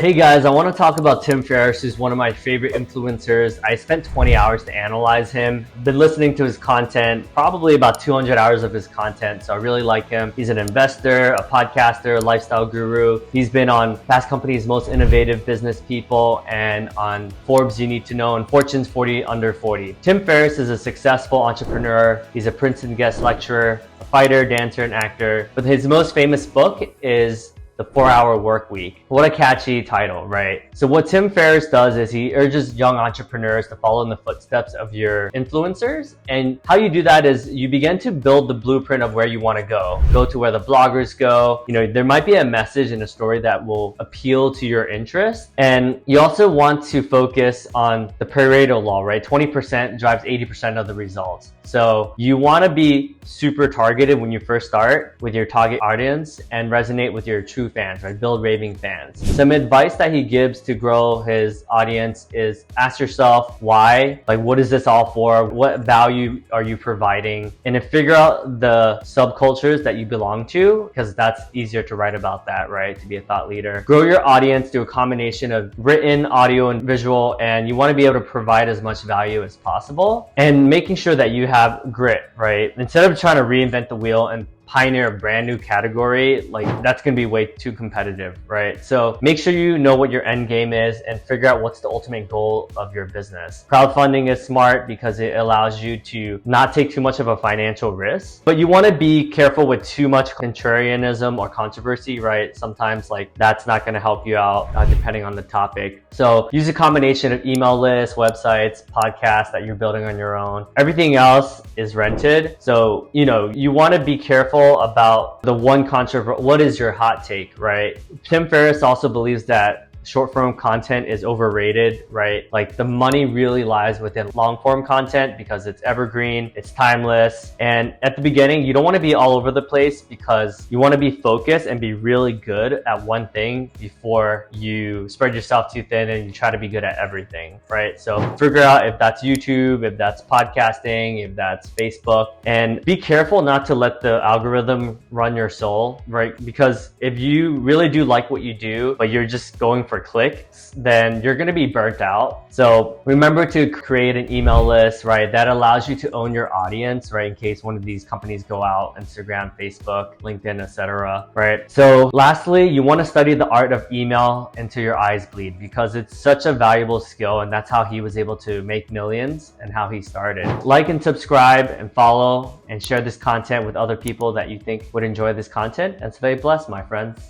Hey guys, I want to talk about Tim Ferriss, who's one of my favorite influencers. I spent 20 hours to analyze him. Been listening to his content, probably about 200 hours of his content, so I really like him. He's an investor, a podcaster, a lifestyle guru. He's been on Fast Company's Most Innovative Business People and on Forbes You Need to Know and Fortune's 40 Under 40. Tim Ferriss is a successful entrepreneur. He's a Princeton guest lecturer, a fighter, dancer, and actor. But his most famous book is The 4-Hour Work Week. What a catchy title, right? So what Tim Ferriss does is he urges young entrepreneurs to follow in the footsteps of your influencers. And how you do that is you begin to build the blueprint of where you want to go. Go to where the bloggers go. You know, there might be a message in a story that will appeal to your interest. And you also want to focus on the Pareto law, right? 20% drives 80% of the results. So you want to be super targeted when you first start with your target audience and resonate with your true fans, right? Build raving fans. Some advice that he gives to grow his audience is ask yourself why, like what is this all for? What value are you providing? And then figure out the subcultures that you belong to, because that's easier to write about that, right? To be a thought leader. Grow your audience through a combination of written, audio, and visual, and you want to be able to provide as much value as possible and making sure that you have grit, right? Instead of trying to reinvent the wheel and pioneer a brand new category, like that's going to be way too competitive, right? So make sure you know what your end game is and figure out what's the ultimate goal of your business. Crowdfunding is smart because it allows you to not take too much of a financial risk, but you want to be careful with too much contrarianism or controversy, right? Sometimes like that's not going to help you out depending on the topic. So use a combination of email lists, websites, podcasts that you're building on your own. Everything else is rented. So, you know, you want to be careful about the one what is your hot take, right? Tim Ferriss also believes that short form content is overrated, right? Like the money really lies within long form content because it's evergreen, it's timeless. And at the beginning, you don't want to be all over the place because you want to be focused and be really good at one thing before you spread yourself too thin and you try to be good at everything, right? So figure out if that's YouTube, if that's podcasting, if that's Facebook, and be careful not to let the algorithm run your soul, right? Because if you really do like what you do, but you're just going for clicks, then you're going to be burnt out. So remember to create an email list, right? That allows you to own your audience, right? In case one of these companies go out, Instagram, Facebook, LinkedIn, etc., right? So lastly, you want to study the art of email until your eyes bleed because it's such a valuable skill, and that's how he was able to make millions and how he started. Like and subscribe and follow and share this content with other people that you think would enjoy this content. And stay blessed, my friends.